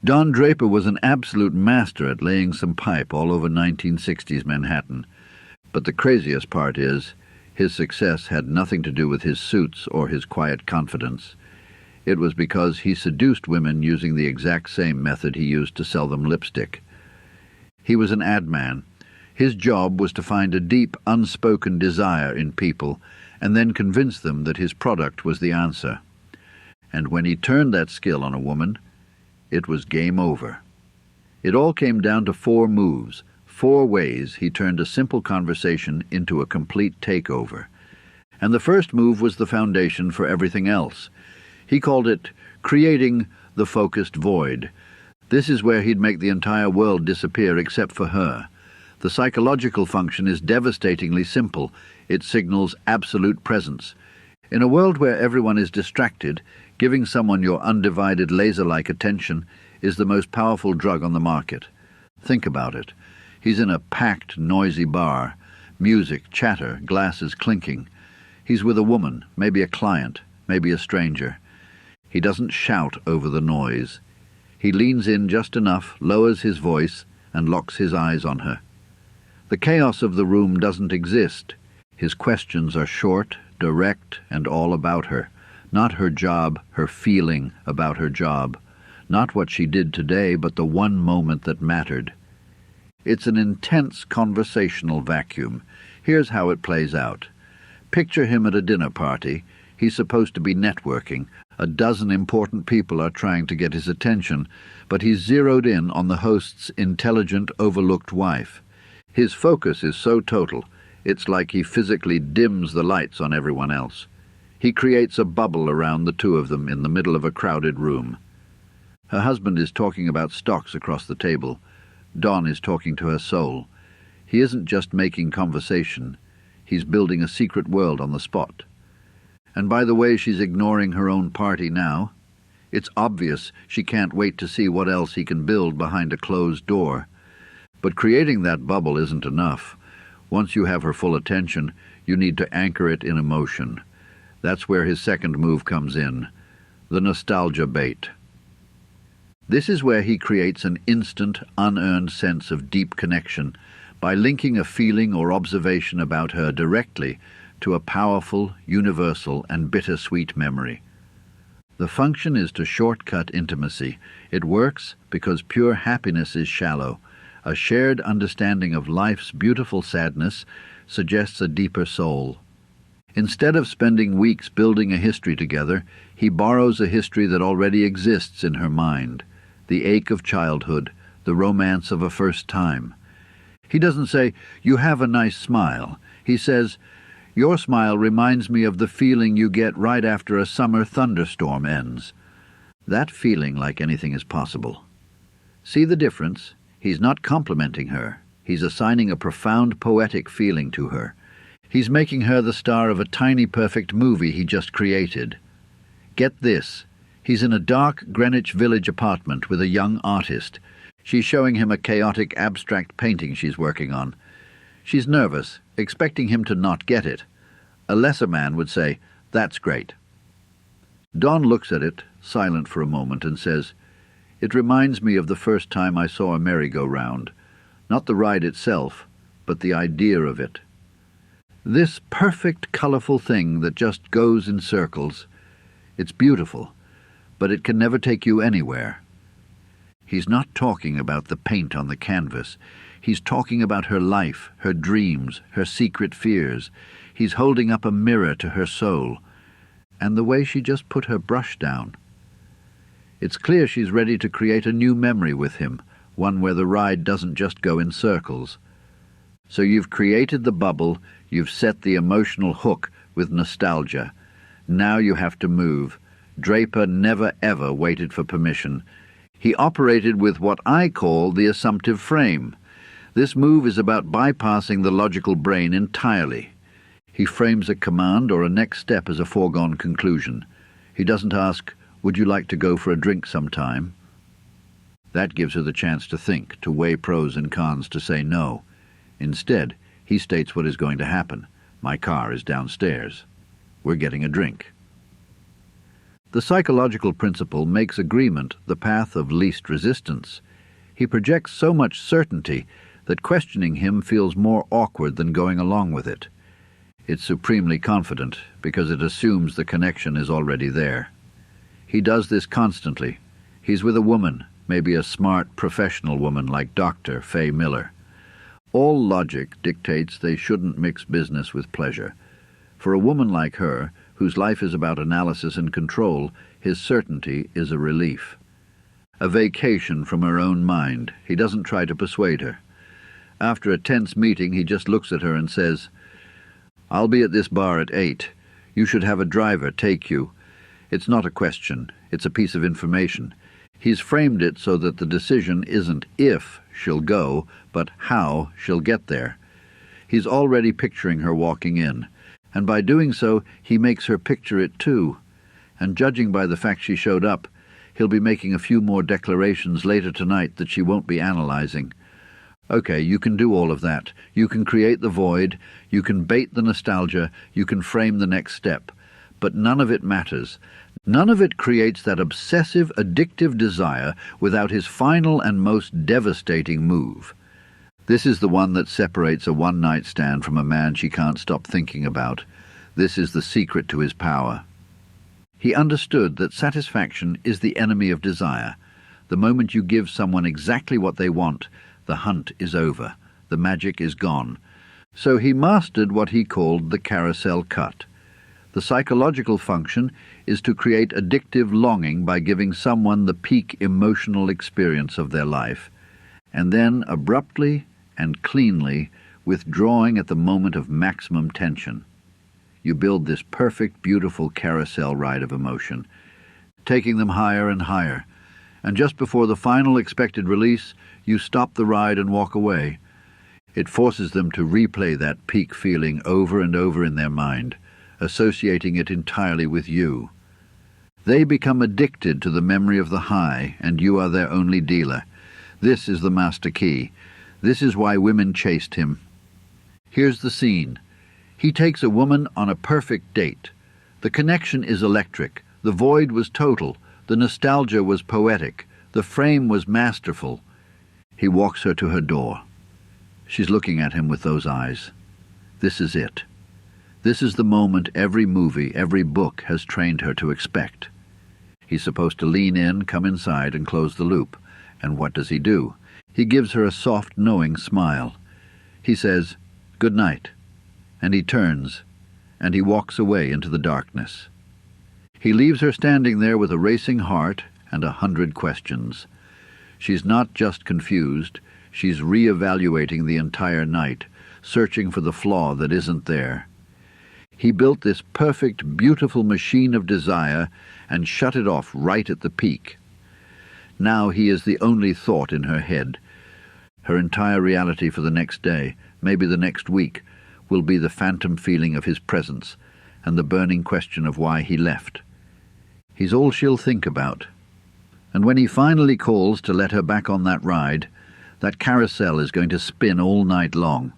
Don Draper was an absolute master at laying some pipe all over 1960s Manhattan. But the craziest part is, his success had nothing to do with his suits or his quiet confidence. It was because he seduced women using the exact same method he used to sell them lipstick. He was an ad man. His job was to find a deep, unspoken desire in people and then convince them that his product was the answer. And when he turned that skill on a woman, it was game over. It all came down to 4 moves, 4 ways he turned a simple conversation into a complete takeover. And the first move was the foundation for everything else. He called it creating the focused void. This is where he'd make the entire world disappear except for her. The psychological function is devastatingly simple. It signals absolute presence. In a world where everyone is distracted, giving someone your undivided laser-like attention is the most powerful drug on the market. Think about it. He's in a packed, noisy bar. Music, chatter, glasses clinking. He's with a woman, maybe a client, maybe a stranger. He doesn't shout over the noise. He leans in just enough, lowers his voice, and locks his eyes on her. The chaos of the room doesn't exist. His questions are short, direct, and all about her. Not her job, her feeling about her job. Not what she did today, but the one moment that mattered. It's an intense conversational vacuum. Here's how it plays out. Picture him at a dinner party. He's supposed to be networking. A dozen important people are trying to get his attention, but he's zeroed in on the host's intelligent, overlooked wife. His focus is so total, it's like he physically dims the lights on everyone else. He creates a bubble around the two of them in the middle of a crowded room. Her husband is talking about stocks across the table. Dawn is talking to her soul. He isn't just making conversation. He's building a secret world on the spot. And by the way she's ignoring her own party now, it's obvious she can't wait to see what else he can build behind a closed door. But creating that bubble isn't enough. Once you have her full attention, you need to anchor it in emotion. That's where his second move comes in, the nostalgia bait. This is where he creates an instant, unearned sense of deep connection by linking a feeling or observation about her directly to a powerful, universal, and bittersweet memory. The function is to shortcut intimacy. It works because pure happiness is shallow. A shared understanding of life's beautiful sadness suggests a deeper soul. Instead of spending weeks building a history together, he borrows a history that already exists in her mind. The ache of childhood, the romance of a first time. He doesn't say, "You have a nice smile." He says, "Your smile reminds me of the feeling you get right after a summer thunderstorm ends." That feeling like anything is possible. See the difference? He's not complimenting her. He's assigning a profound poetic feeling to her. He's making her the star of a tiny perfect movie he just created. Get this. He's in a dark Greenwich Village apartment with a young artist. She's showing him a chaotic abstract painting she's working on. She's nervous, expecting him to not get it. A lesser man would say, "That's great." Dawn looks at it, silent for a moment, and says, "It reminds me of the first time I saw a merry-go-round. Not the ride itself, but the idea of it. This perfect, colorful thing that just goes in circles. It's beautiful, but it can never take you anywhere." He's not talking about the paint on the canvas. He's talking about her life, her dreams, her secret fears. He's holding up a mirror to her soul. And the way she just put her brush down. It's clear she's ready to create a new memory with him, one where the ride doesn't just go in circles. So you've created the bubble, you've set the emotional hook with nostalgia. Now you have to move. Draper never ever waited for permission. He operated with what I call the assumptive frame. This move is about bypassing the logical brain entirely. He frames a command or a next step as a foregone conclusion. He doesn't ask, "Would you like to go for a drink sometime?" That gives her the chance to think, to weigh pros and cons, to say no. Instead, he states what is going to happen. "My car is downstairs. We're getting a drink." The psychological principle makes agreement the path of least resistance. He projects so much certainty that questioning him feels more awkward than going along with it. It's supremely confident because it assumes the connection is already there. He does this constantly. He's with a woman, maybe a smart professional woman like Dr. Fay Miller. All logic dictates they shouldn't mix business with pleasure. For a woman like her, whose life is about analysis and control, his certainty is a relief. A vacation from her own mind. He doesn't try to persuade her. After a tense meeting, he just looks at her and says, "I'll be at this bar at 8. You should have a driver take you." It's not a question, it's a piece of information. He's framed it so that the decision isn't if she'll go, but how she'll get there. He's already picturing her walking in, and by doing so, he makes her picture it too. And judging by the fact she showed up, he'll be making a few more declarations later tonight that she won't be analyzing. Okay, you can do all of that. You can create the void, you can bait the nostalgia, you can frame the next step. But none of it matters. None of it creates that obsessive, addictive desire without his final and most devastating move. This is the one that separates a one-night stand from a man she can't stop thinking about. This is the secret to his power. He understood that satisfaction is the enemy of desire. The moment you give someone exactly what they want, the hunt is over. The magic is gone. So he mastered what he called the carousel cut. The psychological function is to create addictive longing by giving someone the peak emotional experience of their life, and then abruptly and cleanly withdrawing at the moment of maximum tension. You build this perfect, beautiful carousel ride of emotion, taking them higher and higher, and just before the final expected release, you stop the ride and walk away. It forces them to replay that peak feeling over and over in their mind, associating it entirely with you. They become addicted to the memory of the high, and you are their only dealer. This is the master key. This is why women chased him. Here's the scene. He takes a woman on a perfect date. The connection is electric. The void was total. The nostalgia was poetic. The frame was masterful. He walks her to her door. She's looking at him with those eyes. This is it. This is the moment every movie, every book has trained her to expect. He's supposed to lean in, come inside, and close the loop. And what does he do? He gives her a soft, knowing smile. He says, "Good night." And he turns, and he walks away into the darkness. He leaves her standing there with a racing heart and 100 questions. She's not just confused, she's re-evaluating the entire night, searching for the flaw that isn't there. He built this perfect, beautiful machine of desire and shut it off right at the peak. Now he is the only thought in her head. Her entire reality for the next day, maybe the next week, will be the phantom feeling of his presence and the burning question of why he left. He's all she'll think about. And when he finally calls to let her back on that ride, that carousel is going to spin all night long.